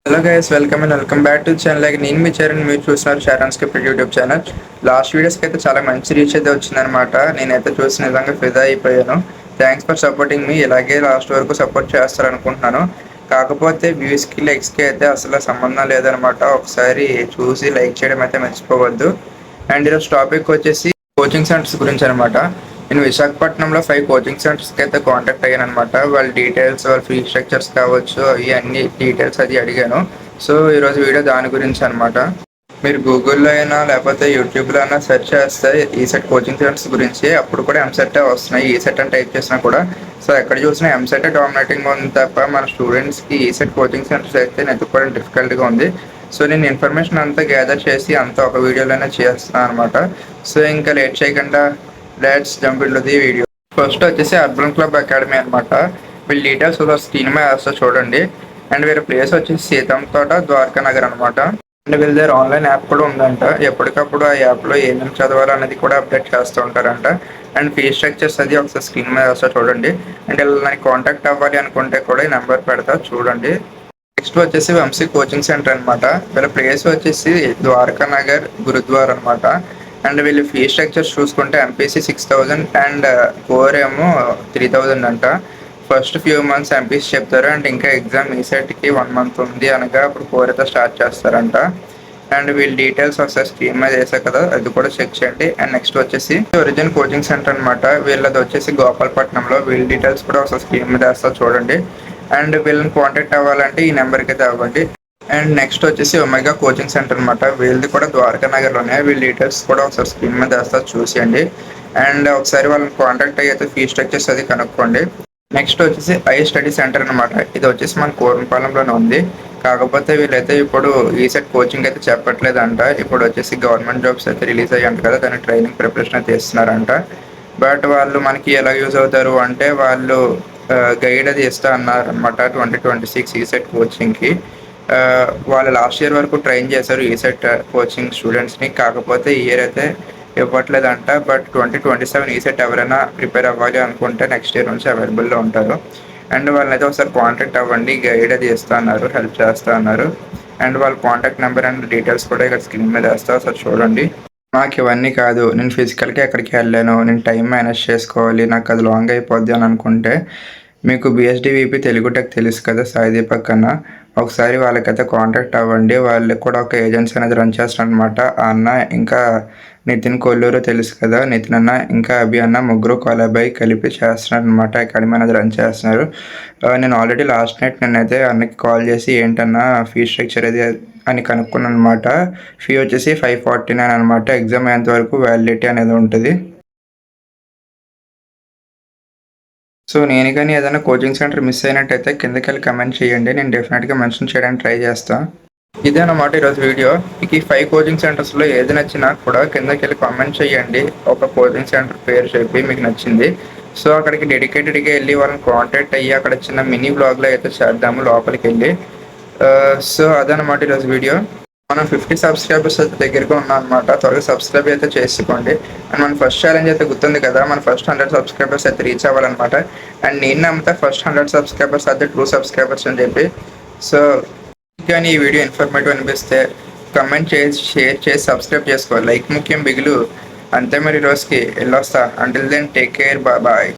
Hello guys, welcome back to channel. నేను మీ చరణ్, మీరు చూస్తున్నారు Charan script YouTube channel. Last వీడియోస్కి అయితే చాలా మంచి రీచ్ అయితే వచ్చిందనమాట. నేనైతే చూసి నిజంగా ఫిదా అయిపోయాను. థ్యాంక్స్ ఫర్ సపోర్టింగ్ మీ. ఇలాగే లాస్ట్ వరకు సపోర్ట్ చేస్తారనుకుంటున్నాను. కాకపోతే వ్యూస్కి లైక్స్కి అయితే అసలు సంబంధం లేదనమాట. ఒకసారి చూసి లైక్ చేయడం అయితే మర్చిపోవద్దు. అండ్ ఈరోజు టాపిక్ వచ్చేసి కోచింగ్ సెంటర్స్ గురించి అనమాట. నేను విశాఖపట్నంలో 5 కోచింగ్ సెంటర్స్కి అయితే కాంటాక్ట్ అయ్యాను అనమాట. వాళ్ళ డీటెయిల్స్, వాళ్ళ ఫీ స్ట్రక్చర్స్ కావచ్చు, అవి అన్ని డీటెయిల్స్ అది అడిగాను. సో ఈరోజు వీడియో దాని గురించి అనమాట. మీరు గూగుల్లో అయినా లేకపోతే యూట్యూబ్లో అయినా సెర్చ్ చేస్తే ఈసెట్ కోచింగ్ సెంటర్స్ గురించి అప్పుడు కూడా ఎంసెట్ వస్తున్నాయి. ఈసెట్ అని టైప్ చేసినా కూడా సో ఎక్కడ చూసినా ఎంసెట్ డామినేటింగ్ ఉంది తప్ప మన స్టూడెంట్స్కి ఈసెట్ కోచింగ్ సెంటర్స్ అయితే వెతుక్కోవడం డిఫికల్ట్గా ఉంది. సో నేను ఇన్ఫర్మేషన్ అంతా గ్యాదర్ చేసి అంతా ఒక వీడియోలోనే చేస్తున్నాను అనమాట. సో ఇంకా లేట్ చేయకుండా let's jump into the video. First వచ్చేసి అర్బన్ క్లబ్ అకాడమీ అనమాట. వీళ్ళ డీటెయిల్స్ స్క్రీన్ మీద వేస్తా చూడండి. అండ్ వీళ్ళ ప్లేస్ వచ్చేసి సీతం తోట, ద్వారకా నగర్ అనమాట. అండ్ వీళ్ళ దగ్గర ఆన్లైన్ యాప్ కూడా ఉందంట. ఎప్పటికప్పుడు ఆ యాప్లో ఏమేమి చదవాలి అనేది కూడా అప్డేట్ చేస్తూ ఉంటారంట. అండ్ ఫీ స్ట్రక్చర్స్ అది ఒకసారి స్క్రీన్ మీద వేస్తా చూడండి. అండ్ వీళ్ళని కాంటాక్ట్ అవ్వాలి అనుకుంటే కూడా ఈ నెంబర్ పెడతా చూడండి. నెక్స్ట్ వచ్చేసి వంశీ కోచింగ్ సెంటర్ అనమాట. వీళ్ళ ప్లేస్ వచ్చేసి ద్వారకా నగర్ గురుద్వార్ అనమాట. అండ్ వీళ్ళు ఫీ స్ట్రక్చర్స్ చూసుకుంటే ఎంపీసీ 6,000 అండ్ కోర్ ఏమో 3,000 అంట. ఫస్ట్ ఫ్యూ మంత్స్ ఎంపీసీ చెప్తారు. అండ్ ఇంకా ఎగ్జామ్ ఈసెట్కి 1 మంత్ ఉంది అనగా అప్పుడు కోర్ అయితే స్టార్ట్ చేస్తారంట. అండ్ వీళ్ళ డీటెయిల్స్ ఒకసారి స్క్రీన్ మీద వేసా కదా, అది కూడా చెక్ చేయండి. అండ్ నెక్స్ట్ వచ్చేసి ఒరిజిన్ కోచింగ్ సెంటర్ అనమాట. వీళ్ళది వచ్చేసి గోపాలపట్నంలో. వీళ్ళ డీటెయిల్స్ కూడా ఒకసారి స్క్రీన్ మీద వేస్తా చూడండి. అండ్ వీళ్ళని కాంటాక్ట్ అవ్వాలంటే ఈ నెంబర్కి అయితే అవ్వండి. అండ్ నెక్స్ట్ వచ్చేసి ఒమేగా కోచింగ్ సెంటర్ అనమాట. వీళ్ళది కూడా ద్వారకా నగర్లోనే. వీళ్ళ డీటెయిల్స్ కూడా ఒకసారి స్క్రీన్ మీద వేస్తా చూసేయండి. అండ్ ఒకసారి వాళ్ళని కాంటాక్ట్ అయితే ఫీ స్ట్రక్చర్స్ అది కనుక్కోండి. నెక్స్ట్ వచ్చేసి ఐ స్టడీ సెంటర్ అనమాట. ఇది వచ్చేసి మన కోరంపాలెంలోనే ఉంది. కాకపోతే వీళ్ళైతే ఇప్పుడు ఈసెట్ కోచింగ్ అయితే చెప్పట్లేదంట. ఇప్పుడు వచ్చేసి గవర్నమెంట్ జాబ్స్ అయితే రిలీజ్ అయ్యంట కదా, దాని ట్రైనింగ్ ప్రిపరేషన్ అయితే ఇస్తున్నారంట. బట్ వాళ్ళు మనకి ఎలా యూజ్ అవుతారు అంటే వాళ్ళు గైడ్ అది ఇస్తా అన్నారు అనమాట 2026 ఈసెట్ కోచింగ్కి. వాళ్ళు లాస్ట్ ఇయర్ వరకు ట్రైన్ చేశారు ఈసెట్ కోచింగ్ స్టూడెంట్స్ని. కాకపోతే ఈ ఇయర్ అయితే ఇవ్వట్లేదంట. బట్ 2027 ఈసెట్ ఎవరైనా ప్రిపేర్ అవ్వాలి అనుకుంటే నెక్స్ట్ ఇయర్ నుంచి అవైలబుల్లో ఉంటారు. అండ్ వాళ్ళని అయితే ఒకసారి కాంటాక్ట్ అవ్వండి. గైడ్ అది ఇస్తా అన్నారు, హెల్ప్ చేస్తా అన్నారు. అండ్ వాళ్ళ కాంటాక్ట్ నెంబర్ అండ్ డీటెయిల్స్ కూడా ఇక్కడ స్క్రీన్ మీద వేస్తా, ఒకసారి చూడండి. నాకు ఇవన్నీ కాదు, నేను ఫిజికల్గా ఎక్కడికి వెళ్ళాను, నేను టైం మేనేజ్ చేసుకోవాలి, నాకు అది లాంగ్ అయిపోద్ది అని అనుకుంటే మీకు బిఎస్డివిపి తెలుగు టెక్ తెలుసు కదా, సాయి దీపక్ కన్నా. ఒకసారి వాళ్ళకైతే కాంటాక్ట్ అవ్వండి. వాళ్ళకి కూడా ఒక ఏజెన్సీ అనేది రన్ చేస్తారు అనమాట. ఆ అన్న ఇంకా నితిన్ కొల్లూరు తెలుసు కదా, నితిన్ అన్న ఇంకా అభి అన్న ముగ్గురు కొలాబై కలిపి చేస్తున్నారు అనమాట. అకాడమీ అనేది రన్ చేస్తున్నారు. నేను ఆల్రెడీ లాస్ట్ నైట్ నేనైతే అన్నకి కాల్ చేసి ఏంటన్నా ఫీ స్ట్రక్చర్ అది అని కనుక్కున్నాను అనమాట. ఫీ వచ్చేసి 549 అనమాట. ఎగ్జామ్ అయ్యేంత వరకు వ్యాలిడిటీ అనేది ఉంటుంది. సో నేను కానీ ఏదైనా కోచింగ్ సెంటర్ మిస్ అయినట్టయితే కిందకి వెళ్ళి కమెంట్ చేయండి. నేను డెఫినెట్గా మెన్షన్ చేయడానికి ట్రై చేస్తాను. ఇదే అన్నమాట ఈరోజు వీడియో. మీకు ఈ 5 కోచింగ్ సెంటర్స్లో ఏది నచ్చినా కూడా కిందకి వెళ్ళి కామెంట్ చేయండి. ఒక కోచింగ్ సెంటర్ పేరు చెప్పి మీకు నచ్చింది. సో అక్కడికి డెడికేటెడ్గా వెళ్ళి వాళ్ళని కాంటాక్ట్ అయ్యి అక్కడ చిన్న మినీ బ్లాగ్లో అయితే చేద్దాము లోపలికి వెళ్ళి. సో అదనమాట ఈరోజు వీడియో. మనం 50 సబ్స్క్రైబర్స్ అయితే దగ్గరగా ఉన్నాం అనమాట. త్వరగా సబ్స్క్రైబ్ అయితే చేసుకోండి. అండ్ మన ఫస్ట్ ఛాలెంజ్ అయితే గుర్తుంది కదా, మన ఫస్ట్ 100 సబ్స్క్రైబర్స్ అయితే రీచ్ అవ్వాలన్నమాట. అండ్ నేను నమ్ముతా ఫస్ట్ 100 సబ్స్క్రైబర్స్ అయితే ట్రూ సబ్స్క్రైబర్స్ అని చెప్పి. సో కానీ ఈ వీడియో ఇన్ఫర్మేటివ్ అనిపిస్తే కమెంట్ చేసి, షేర్ చేసి, సబ్స్క్రైబ్ చేసుకోవాలి. లైక్ ముఖ్యం బిగులు. అంతే మరి రోజుకి వెళ్ళొస్తా. Until then take care, bye.